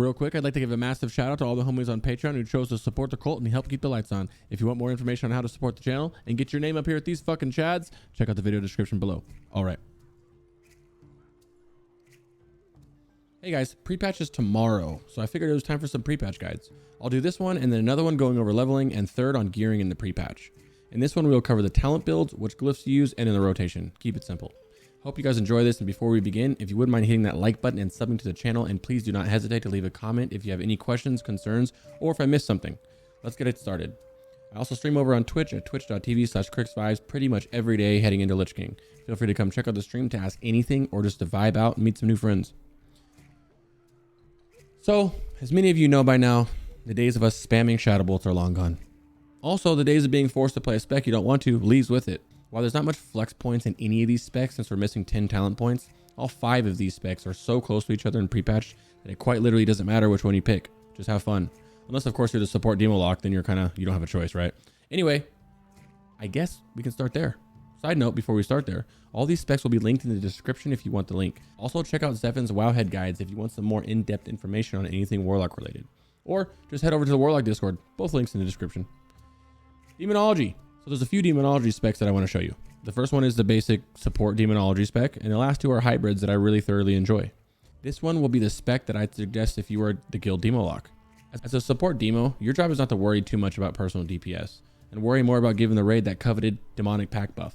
Real quick, I'd like to give a massive shout out to all the homies on Patreon who chose to support the cult and help keep the lights on. If you want more information on how to support the channel and get your name up here at these fucking chads, check out the video description below. All right. Hey guys, pre-patch is tomorrow, so I figured it was time for some pre-patch guides. I'll do this one and then another one going over leveling and third on gearing in the pre-patch. In this one, we'll cover the talent builds, which glyphs to use, and in the rotation. Keep it simple. Hope you guys enjoy this, and before we begin, if you wouldn't mind hitting that like button and subbing to the channel, and please do not hesitate to leave a comment if you have any questions, concerns, or if I missed something. Let's get it started. I also stream over on Twitch at twitch.tv/CrixVibes pretty much every day heading into Lich King. Feel free to come check out the stream to ask anything or just to vibe out and meet some new friends. So, as many of you know by now, the days of us spamming Shadow Bolts are long gone. Also, the days of being forced to play a spec you don't want to leaves with it. While there's not much flex points in any of these specs since we're missing 10 talent points, all 5 of these specs are so close to each other in pre-patch that it quite literally doesn't matter which one you pick. Just have fun. Unless of course you're the support Demonology, then you don't have a choice, right? Anyway, I guess we can start there. Side note before we start there, all these specs will be linked in the description if you want the link. Also check out Zephin's Wowhead guides if you want some more in-depth information on anything Warlock related. Or just head over to the Warlock Discord, both links in the description. Demonology. So there's a few Demonology specs that I want to show you. The first one is the basic support Demonology spec, and the last two are hybrids that I really thoroughly enjoy. This one will be the spec that I'd suggest if you are the guild Demolock. As a support demo, your job is not to worry too much about personal DPS, and worry more about giving the raid that coveted demonic pack buff.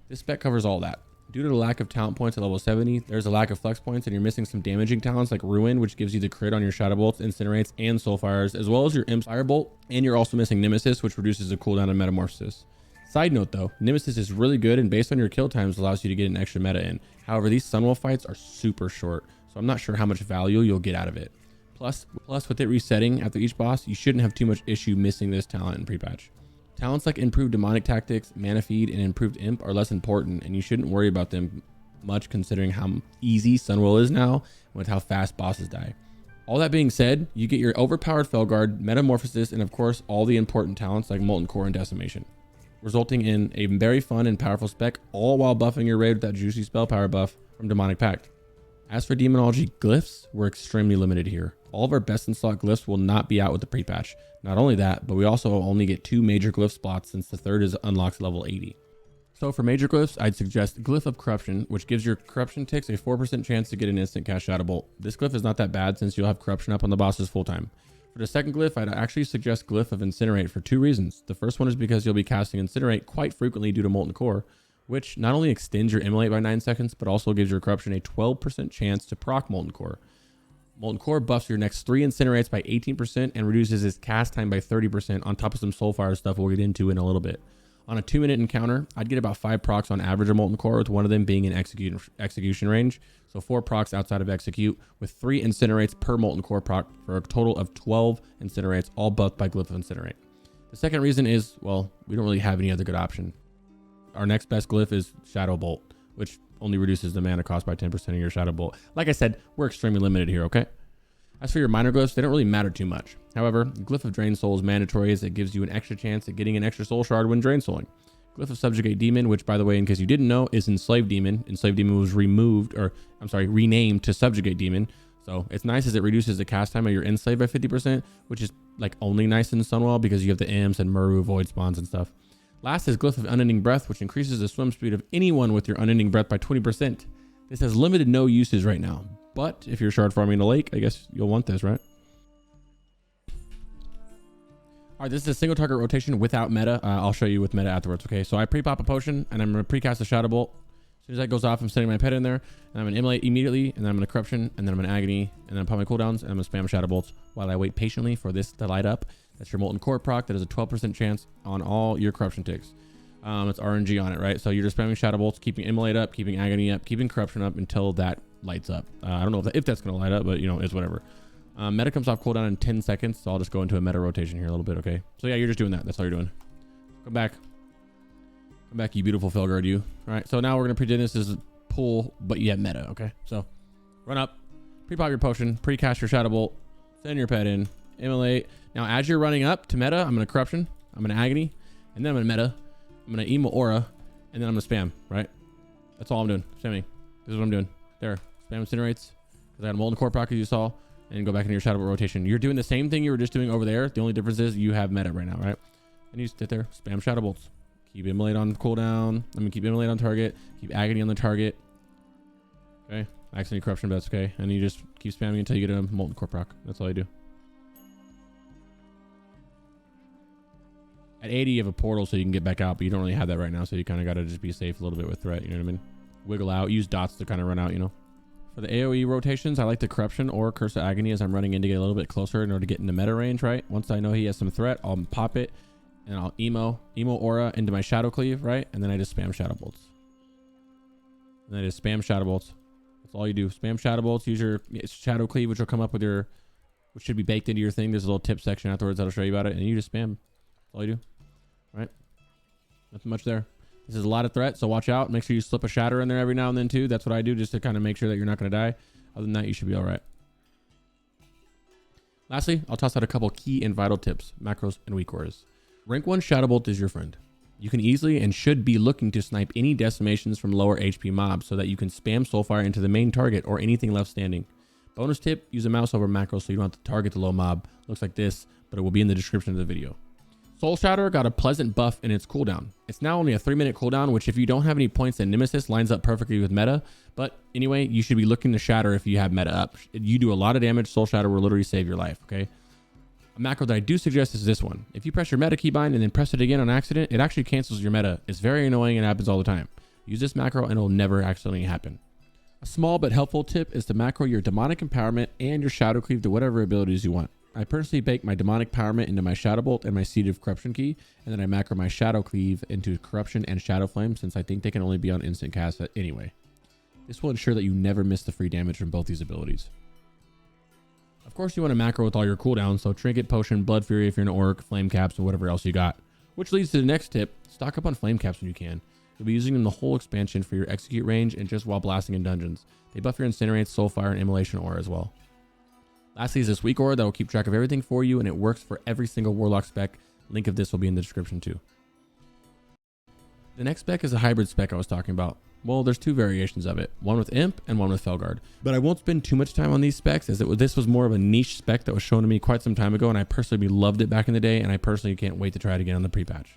This spec covers all that. Due to the lack of talent points at level 70, there's a lack of flex points and you're missing some damaging talents like Ruin, which gives you the crit on your Shadow Bolts, Incinerates, and Soulfires, as well as your Imp Firebolt, and you're also missing Nemesis, which reduces the cooldown of Metamorphosis. Side note though, Nemesis is really good and based on your kill times allows you to get an extra meta in. However, these Sunwolf fights are super short, so I'm not sure how much value you'll get out of it. Plus with it resetting after each boss, you shouldn't have too much issue missing this talent in pre-patch. Talents like improved demonic tactics, mana feed, and improved imp are less important, and you shouldn't worry about them much considering how easy Sunwell is now with how fast bosses die. All that being said, you get your overpowered Felguard, Metamorphosis, and of course all the important talents like Molten Core and Decimation, resulting in a very fun and powerful spec, all while buffing your raid with that juicy spell power buff from Demonic Pact. As for Demonology Glyphs, we're extremely limited here. All of our best in slot glyphs will not be out with the pre-patch. Not only that, but we also only get 2 major glyph slots since the third is unlocked level 80. So for major glyphs, I'd suggest Glyph of Corruption, which gives your corruption ticks a 4% chance to get an instant cast Shadow Bolt. This glyph is not that bad since you'll have corruption up on the bosses full time. For the second glyph, I'd actually suggest Glyph of Incinerate for 2 reasons. The first one is because you'll be casting Incinerate quite frequently due to Molten Core, which not only extends your Immolate by 9 seconds, but also gives your corruption a 12% chance to proc Molten Core. Molten Core buffs your next 3 Incinerates by 18% and reduces its cast time by 30% on top of some Soulfire stuff we'll get into in a little bit. On a 2-minute encounter, I'd get about 5 procs on average of Molten Core, with one of them being in execution range. So 4 procs outside of execute, with 3 Incinerates per Molten Core proc for a total of 12 Incinerates, all buffed by Glyph of Incinerate. The second reason is, well, we don't really have any other good option. Our next best glyph is Shadow Bolt, which only reduces the mana cost by 10% of your Shadow Bolt. Like I said, we're extremely limited here, okay? As for your minor glyphs, they don't really matter too much. However, Glyph of Drain Soul is mandatory as it gives you an extra chance at getting an extra soul shard when drain souling. Glyph of Subjugate Demon, which by the way, in case you didn't know, is Enslaved Demon. Enslaved Demon was renamed to Subjugate Demon. So it's nice as it reduces the cast time of your Enslaved by 50%, which is like only nice in Sunwell because you have the Imps and Muru Void Spawns and stuff. Last is Glyph of Unending Breath, which increases the swim speed of anyone with your Unending Breath by 20%. This has limited no uses right now, but if you're shard farming in a lake, I guess you'll want this, right? All right, this is a single target rotation without meta. I'll show you with meta afterwards, okay? So I pre-pop a potion, and I'm going to pre-cast a Shadow Bolt. As soon as that goes off, I'm setting my pet in there, and I'm going to Immolate immediately, and then I'm going to Corruption, and then I'm going to Agony, and then pop my cooldowns, and I'm going to spam Shadow Bolts while I wait patiently for this to light up. That's your Molten Core proc. That is a 12% chance on all your Corruption ticks. It's RNG on it, right? So you're just spamming Shadow Bolts, keeping Immolate up, keeping Agony up, keeping Corruption up until that lights up. I don't know if that's going to light up, but, you know, it's whatever. Meta comes off cooldown in 10 seconds, so I'll just go into a meta rotation here a little bit, okay? So yeah, you're just doing that. That's all you're doing. Come back. Come back, you beautiful Felguard, you. All right, so now we're going to pretend this is pull, but you have meta, okay? So run up, pre-pop your potion, pre-cast your Shadow Bolt, send your pet in, Immolate. Now, as you're running up to meta, I'm going to Corruption, I'm going to Agony, and then I'm going to meta. I'm going to Emo Aura, and then I'm going to spam, right? That's all I'm doing. Spamming. This is what I'm doing. There. Spam Incinerates. Because I got a Molten Core proc, as you saw. and go back into your Shoutout rotation. You're doing the same thing you were just doing over there. The only difference is you have meta right now, right? And you sit there, spam Shadow Bolts. Keep Immolate on cooldown. Keep Immolate on target. Keep Agony on the target. Okay. Accident Corruption bets, okay? And you just keep spamming until you get a Molten Core proc. That's all you do. At 80, you have a portal so you can get back out, but you don't really have that right now, so you kind of got to just be safe a little bit with threat, you know what I mean? Wiggle out. Use dots to kind of run out, you know? For the AoE rotations, I like the Corruption or Curse of Agony as I'm running in to get a little bit closer in order to get into meta range, right? Once I know he has some threat, I'll pop it, and I'll emo aura into my Shadow Cleave, right? And then I just spam Shadow Bolts. And then I just spam Shadow Bolts. That's all you do. Spam Shadow Bolts. Use your Shadow Cleave, which will come up with your, which should be baked into your thing. There's a little tip section afterwards that'll show you about it, and you just spam. That's all you do, right? Nothing much there. This is a lot of threat, so watch out. Make sure you slip a Shatter in there every now and then too. That's what I do, just to kind of make sure that you're not going to die. Other than that, you should be all right. Lastly, I'll toss out a couple key and vital tips, macros, and weak auras. Rank 1 Shadow Bolt is your friend. You can easily and should be looking to snipe any decimations from lower HP mobs so that you can spam Soulfire into the main target or anything left standing. Bonus tip, use a mouseover macro so you don't have to target the low mob. Looks like this, but it will be in the description of the video. Soul Shatter got a pleasant buff in its cooldown. It's now only a 3-minute cooldown, which if you don't have any points in Nemesis lines up perfectly with meta. But anyway, you should be looking to shatter if you have meta up. You do a lot of damage. Soul Shatter will literally save your life, okay? A macro that I do suggest is this one. If you press your meta keybind and then press it again on accident, it actually cancels your meta. It's very annoying and happens all the time. Use this macro and it'll never accidentally happen. A small but helpful tip is to macro your demonic empowerment and your shadow cleave to whatever abilities you want. I personally bake my demonic empowerment into my shadow bolt and my seated corruption key, and then I macro my shadow cleave into corruption and shadow flame since I think they can only be on instant cast anyway. This will ensure that you never miss the free damage from both these abilities. Of course, you want to macro with all your cooldowns, so Trinket, Potion, Blood Fury if you're an Orc, Flame Caps, and whatever else you got. Which leads to the next tip, stock up on Flame Caps when you can. You'll be using them the whole expansion for your execute range and just while blasting in dungeons. They buff your Incinerate, Soulfire, and Immolation aura as well. Lastly is this weak aura that will keep track of everything for you, and it works for every single Warlock spec. Link of this will be in the description too. The next spec is a hybrid spec I was talking about. Well, there's two variations of it, one with Imp and one with Felguard. But I won't spend too much time on these specs as this was more of a niche spec that was shown to me quite some time ago, and I personally loved it back in the day, and I personally can't wait to try it again on the pre-patch.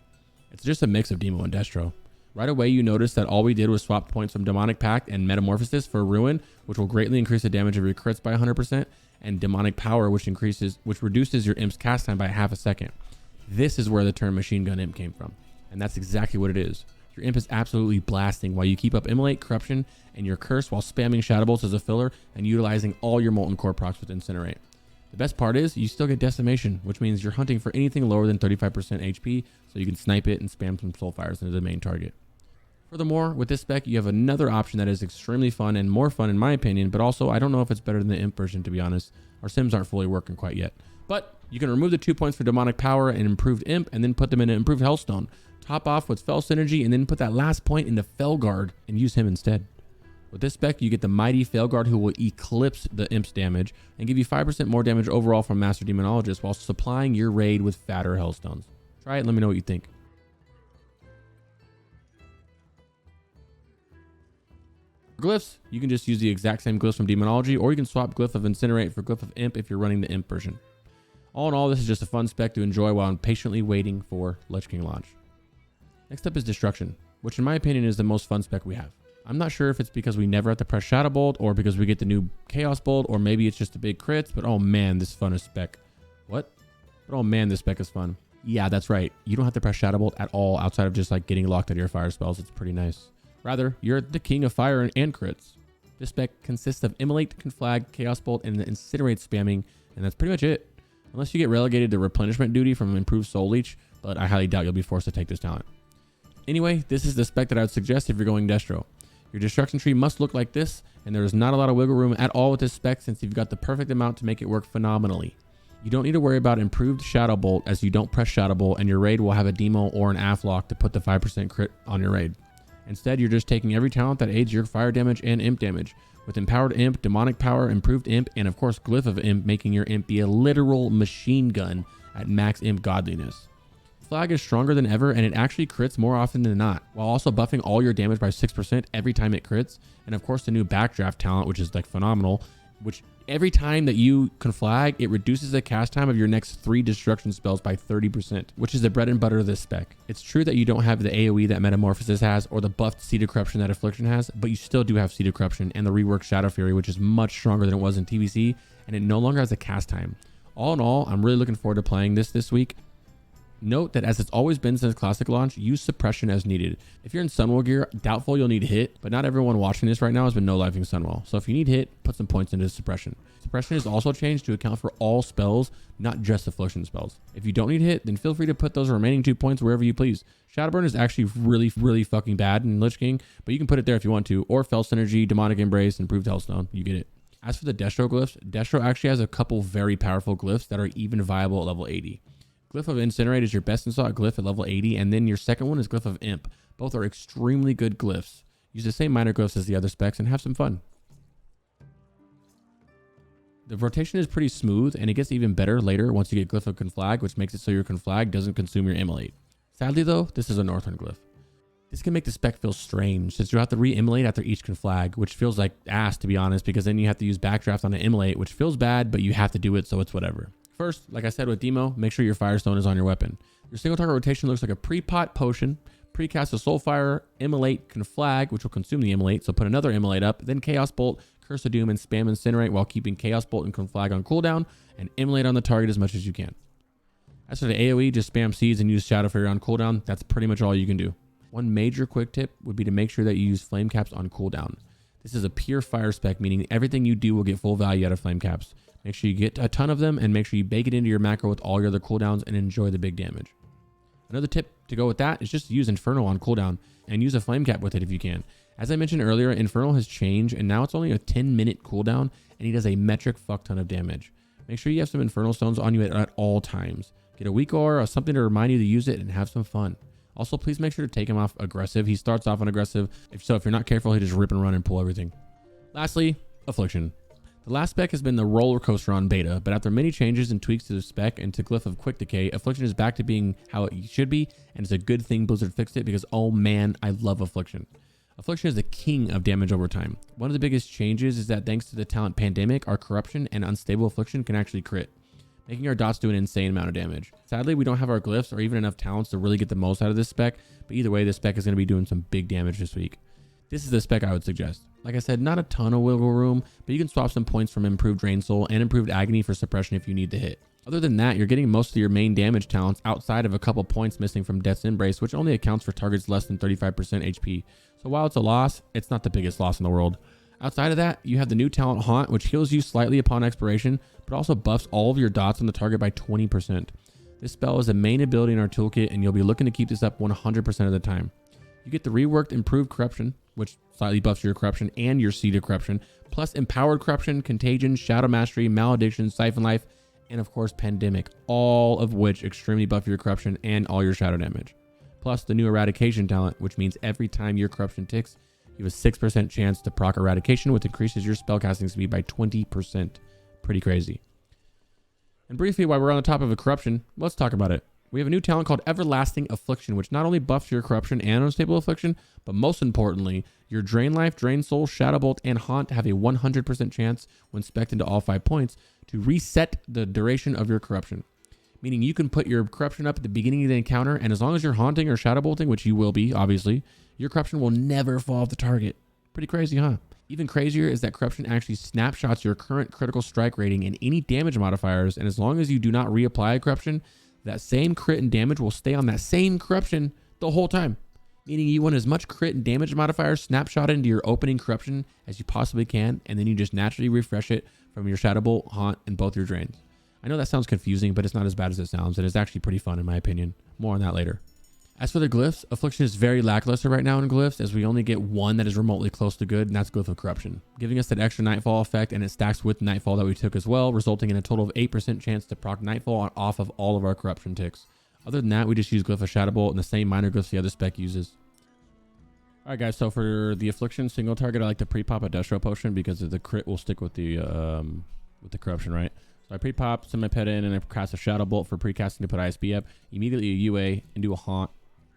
It's just a mix of Demo and Destro. Right away, you notice that all we did was swap points from Demonic Pact and Metamorphosis for Ruin, which will greatly increase the damage of your crits by 100%, and Demonic Power, which reduces your Imp's cast time by half a second. This is where the term Machine Gun Imp came from, and that's exactly what it is. Your Imp is absolutely blasting while you keep up Immolate, Corruption, and your Curse while spamming Shadow Bolts as a filler and utilizing all your Molten Core procs with Incinerate. The best part is you still get Decimation, which means you're hunting for anything lower than 35% HP, so you can snipe it and spam some Soulfires into the main target. Furthermore, with this spec, you have another option that is extremely fun and more fun in my opinion, but also I don't know if it's better than the Imp version, to be honest. Our sims aren't fully working quite yet. But you can remove the 2 points for Demonic Power and Improved Imp and then put them in an Improved Hellstone. Top off with Fel Synergy and then put that last point into Felguard and use him instead. With this spec, you get the mighty Felguard who will eclipse the Imp's damage and give you 5% more damage overall from Master Demonologist while supplying your raid with fatter Hellstones. Try it and let me know what you think. Glyphs, you can just use the exact same glyphs from Demonology, or you can swap Glyph of Incinerate for Glyph of Imp if you're running the Imp version. All in all, this is just a fun spec to enjoy while I'm patiently waiting for Lich King launch. Next up is Destruction, which in my opinion is the most fun spec we have. I'm not sure if it's because we never have to press Shadow Bolt, or because we get the new Chaos Bolt, or maybe it's just a big crits, but oh man, this fun is spec. What? But oh man, this spec is fun. Yeah, that's right. You don't have to press Shadow Bolt at all outside of just like getting locked out of your fire spells. It's pretty nice. Rather, you're the king of fire and crits. This spec consists of Immolate, Conflag, Chaos Bolt, and the Incinerate spamming, and that's pretty much it. Unless you get relegated to replenishment duty from improved Soul Leech, but I highly doubt you'll be forced to take this talent. Anyway, this is the spec that I would suggest if you're going Destro. Your destruction tree must look like this, and there is not a lot of wiggle room at all with this spec since you've got the perfect amount to make it work phenomenally. You don't need to worry about improved Shadow Bolt as you don't press Shadow Bolt, and your raid will have a Demo or an Aff lock to put the 5% crit on your raid. Instead, you're just taking every talent that aids your fire damage and Imp damage, with Empowered Imp, Demonic Power, Improved Imp, and of course Glyph of Imp, making your Imp be a literal machine gun at max Imp godliness. Flag is stronger than ever, and it actually crits more often than not, while also buffing all your damage by 6% every time it crits. And of course the new Backdraft talent, which is like phenomenal, which every time that you conflag, it reduces the cast time of your next 3 destruction spells by 30%, which is the bread and butter of this spec. It's true that you don't have the AoE that Metamorphosis has or the buffed Seed of Corruption that Affliction has, but you still do have Seed of Corruption and the reworked Shadow Fury, which is much stronger than it was in TBC, and it no longer has a cast time. All in all, I'm really looking forward to playing this week. Note that as it's always been since Classic launch, use suppression as needed. If you're in Sunwell gear, doubtful you'll need hit, but not everyone watching this right now has been no-lifing Sunwell. So if you need hit, put some points into suppression. Suppression is also changed to account for all spells, not just Affliction spells. If you don't need hit, then feel free to put those remaining 2 points wherever you please. Shadowburn is actually really fucking bad in Lich King, but you can put it there if you want to, or Fel Synergy, Demonic Embrace, Improved Hellstone, you get it. As for the Destro Glyphs, Destro actually has a couple very powerful glyphs that are even viable at level 80. Glyph of Incinerate is your best installed glyph at level 80, and then your second one is Glyph of Imp. Both are extremely good glyphs. Use the same minor glyphs as the other specs and have some fun. The rotation is pretty smooth, and it gets even better later once you get Glyph of Conflag, which makes it so your Conflag doesn't consume your Immolate. Sadly though, this is a Northern glyph. This can make the spec feel strange, since you have to re-immolate after each Conflag, which feels like ass to be honest, because then you have to use Backdraft on an Immolate, which feels bad, but you have to do it, so it's whatever. First, like I said with Demo, make sure your Firestone is on your weapon. Your single target rotation looks like a pre-pot potion, precast a Soulfire, Immolate, Conflag, which will consume the Immolate, so put another Immolate up, then Chaos Bolt, Curse of Doom, and spam Incinerate while keeping Chaos Bolt and Conflag on cooldown, and Immolate on the target as much as you can. As for the AoE, just spam Seeds and use Shadow Fury on cooldown. That's pretty much all you can do. One major quick tip would be to make sure that you use Flame Caps on cooldown. This is a pure fire spec, meaning everything you do will get full value out of Flame Caps. Make sure you get a ton of them and make sure you bake it into your macro with all your other cooldowns and enjoy the big damage. Another tip to go with that is just use Infernal on cooldown and use a Flame Cap with it if you can. As I mentioned earlier, Infernal has changed and now it's only a 10-minute cooldown and he does a metric fuck ton of damage. Make sure you have some Infernal Stones on you at all times. Get a weak aura or something to remind you to use it and have some fun. Also, please make sure to take him off aggressive. He starts off on aggressive. If you're not careful, he just rip and run and pull everything. Lastly, Affliction. The last spec has been the roller coaster on beta, but after many changes and tweaks to the spec and to Glyph of Quick Decay, Affliction is back to being how it should be, and it's a good thing Blizzard fixed it because, oh man, I love Affliction. Affliction is the king of damage over time. One of the biggest changes is that thanks to the talent Pandemic, our Corruption and Unstable Affliction can actually crit, making our dots do an insane amount of damage. Sadly, we don't have our glyphs or even enough talents to really get the most out of this spec, but either way, this spec is going to be doing some big damage this week. This is the spec I would suggest. Like I said, not a ton of wiggle room, but you can swap some points from improved Drain Soul and improved Agony for suppression if you need to hit. Other than that, you're getting most of your main damage talents outside of a couple points missing from Death's Embrace, which only accounts for targets less than 35% HP. So while it's a loss, it's not the biggest loss in the world. Outside of that, you have the new talent Haunt, which heals you slightly upon expiration, but also buffs all of your dots on the target by 20%. This spell is a main ability in our toolkit, and you'll be looking to keep this up 100% of the time. You get the reworked Improved Corruption, which slightly buffs your Corruption and your Seed of Corruption, plus Empowered Corruption, Contagion, Shadow Mastery, Malediction, Siphon Life, and of course Pandemic, all of which extremely buff your Corruption and all your Shadow damage. Plus the new Eradication talent, which means every time your Corruption ticks, you have a 6% chance to proc Eradication, which increases your spellcasting speed by 20%. Pretty crazy. And briefly, while we're on the top of a Corruption, let's talk about it. We have a new talent called Everlasting Affliction, which not only buffs your Corruption and Unstable Affliction, but most importantly, your Drain Life, Drain Soul, Shadow Bolt, and Haunt have a 100% chance when spec'd into all 5 points to reset the duration of your Corruption. Meaning you can put your Corruption up at the beginning of the encounter, and as long as you're Haunting or Shadow Bolting, which you will be, obviously, your Corruption will never fall off the target. Pretty crazy, huh? Even crazier is that Corruption actually snapshots your current critical strike rating and any damage modifiers, and as long as you do not reapply a Corruption, that same crit and damage will stay on that same Corruption the whole time. Meaning you want as much crit and damage modifier snapshot into your opening Corruption as you possibly can, and then you just naturally refresh it from your Shadow Bolt, Haunt, and both your Drains. I know that sounds confusing, but it's not as bad as it sounds, and it's actually pretty fun in my opinion. More on that later. As for the glyphs, Affliction is very lackluster right now in glyphs, as we only get one that is remotely close to good, and that's Glyph of Corruption, giving us that extra Nightfall effect, and it stacks with Nightfall that we took as well, resulting in a total of 8% chance to proc Nightfall off of all of our Corruption ticks. Other than that, we just use Glyph of Shadow Bolt and the same minor glyphs the other spec uses. Alright guys, so for the Affliction single target, I like to pre-pop a Destro Potion because the crit will stick with the Corruption, right? So I pre-pop, send my pet in, and I cast a Shadow Bolt for pre-casting to put ISB up, immediately a UA, into a Haunt,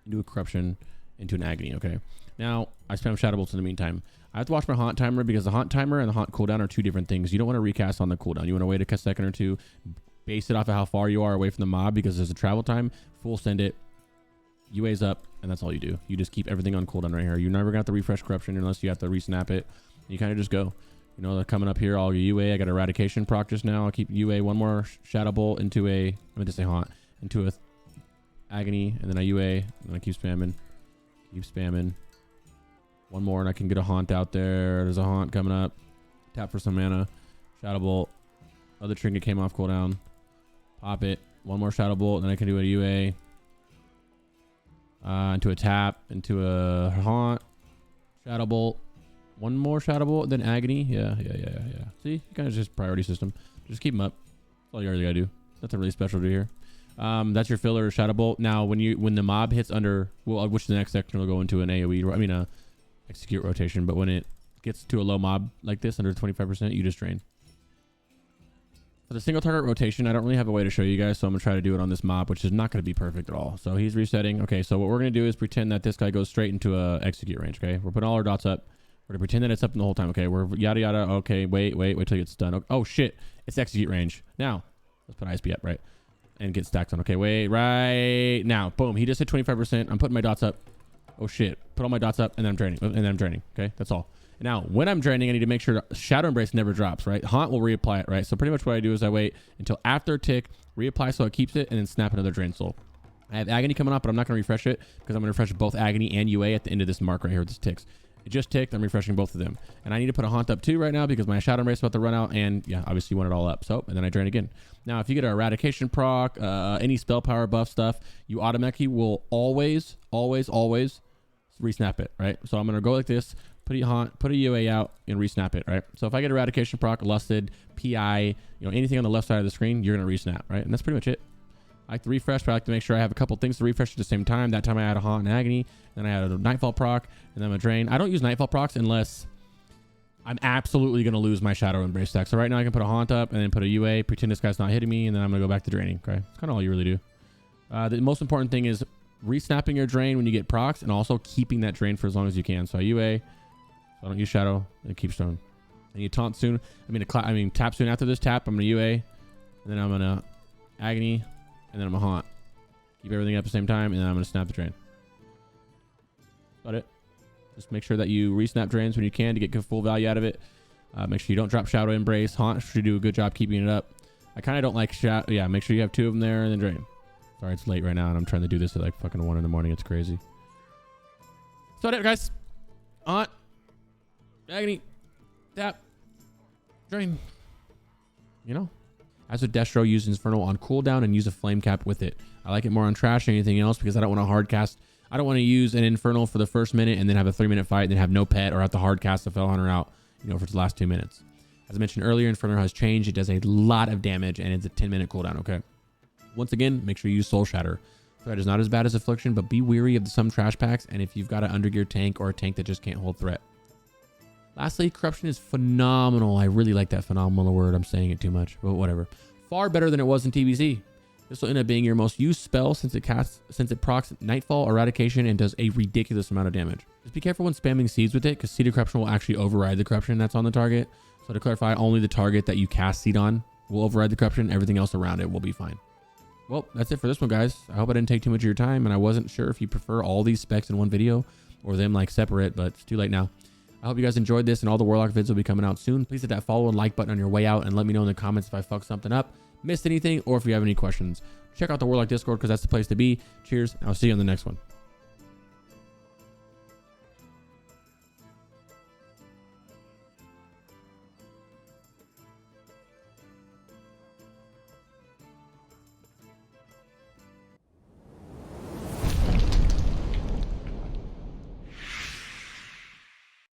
into a Corruption, into an Agony, okay? Now, I spam Shadow Bolts in the meantime. I have to watch my haunt timer because the haunt timer and the haunt cooldown are two different things. You don't want to recast on the cooldown. You want to wait a second or two, base it off of how far you are away from the mob because there's a travel time. Full send it. UA's up, and that's all you do. You just keep everything on cooldown right here. You're never gonna have to refresh corruption unless you have to resnap it. You kind of just go. You know, they're coming up here. All your UA. I got eradication proc just now. I'll keep UA one more Shadow Bolt into a. I meant to say haunt into a agony, and then I UA, and then I keep spamming. Keep spamming. One more, and I can get a haunt out there. There's a haunt coming up. Tap for some mana. Shadow Bolt. Other trinket came off cooldown. Pop it. One more Shadow Bolt, and then I can do a UA. Into a tap, into a haunt, Shadow Bolt, one more Shadow Bolt, then agony. Yeah. See, you kind of just priority system. Just keep them up. That's all you really gotta do. Nothing really special to do here. That's your filler Shadow Bolt. Now, when the mob hits under, well, which the next section will go into an AOE. I mean, execute rotation. But when it gets to a low mob like this, under 25%, you just drain. For the single target rotation, I don't really have a way to show you guys, so I'm going to try to do it on this mob, which is not going to be perfect at all. So he's resetting. Okay, so what we're going to do is pretend that this guy goes straight into a execute range, okay? We're putting all our dots up. We're going to pretend that it's up the whole time, okay? We're yada yada. Okay, wait till it's done. Oh, shit. It's execute range. Now, let's put ISP up, right? And get stacks on. Okay, wait, right now. Boom, he just hit 25%. I'm putting my dots up. Oh, shit. Put all my dots up, and then I'm draining. And then I'm draining, okay? That's all. Now, when I'm draining, I need to make sure Shadow Embrace never drops, right? Haunt will reapply it, right? So pretty much what I do is I wait until after tick, reapply so it keeps it, and then snap another drain soul. I have Agony coming up, but I'm not going to refresh it because I'm going to refresh both Agony and UA at the end of this mark right here with this ticks. It just ticked. I'm refreshing both of them. And I need to put a Haunt up too right now because my Shadow Embrace is about to run out, and yeah, obviously you want it all up. So, and then I drain again. Now, if you get an Eradication proc, any spell power buff stuff, you automatically will always resnap it, right? So I'm going to go like this. Put a Haunt, put a UA out, and resnap it, right? So if I get Eradication proc, Lusted, PI, anything on the left side of the screen, you're going to resnap, right? And that's pretty much it. I like to refresh, but I like to make sure I have a couple things to refresh at the same time. That time I had a Haunt and Agony, then I had a Nightfall proc, and then I'm a Drain. I don't use Nightfall procs unless I'm absolutely going to lose my Shadow Embrace stack. So right now I can put a Haunt up and then put a UA, pretend this guy's not hitting me, and then I'm going to go back to draining, okay? That's kind of all you really do. The most important thing is resnapping your Drain when you get procs and also keeping that Drain for as long as you can. So I UA. So I don't use Shadow. It keeps going. And you taunt soon. Tap soon after this tap. I'm going to UA. And then I'm going to Agony. And then I'm going to Haunt. Keep everything up at the same time. And then I'm going to snap the drain. That's about it. Just make sure that you resnap drains when you can to get full value out of it. Make sure you don't drop Shadow Embrace. Haunt should do a good job keeping it up. I kind of don't like Shadow. Yeah, make sure you have 2 of them there and then drain. Sorry, it's late right now. And I'm trying to do this at like fucking 1 in the morning. It's crazy. So that's it, guys. Haunt. Agony, tap, drain. As a Destro, use Infernal on cooldown and use a flame cap with it. I like it more on trash than anything else because I don't want to hard cast. I don't want to use an Infernal for the first minute and then have a 3-minute fight and then have no pet or have to hard cast the Fel Hunter out, for the last 2 minutes. As I mentioned earlier, Infernal has changed. It does a lot of damage and it's a 10-minute cooldown, okay? Once again, make sure you use Soul Shatter. Threat is not as bad as Affliction, but be weary of some trash packs and if you've got an undergear tank or a tank that just can't hold threat. Lastly, Corruption is phenomenal. I really like that phenomenal word. I'm saying it too much, but whatever. Far better than it was in TBC. This will end up being your most used spell since it procs Nightfall, Eradication, and does a ridiculous amount of damage. Just be careful when spamming Seeds with it, because Seed of Corruption will actually override the Corruption that's on the target. So to clarify, only the target that you cast Seed on will override the Corruption. Everything else around it will be fine. Well, that's it for this one, guys. I hope I didn't take too much of your time, and I wasn't sure if you prefer all these specs in one video or them like separate, but it's too late now. I hope you guys enjoyed this, and all the Warlock vids will be coming out soon. Please hit that follow and like button on your way out and let me know in the comments if I fucked something up, missed anything, or if you have any questions. Check out the Warlock Discord because that's the place to be. Cheers, and I'll see you on the next one.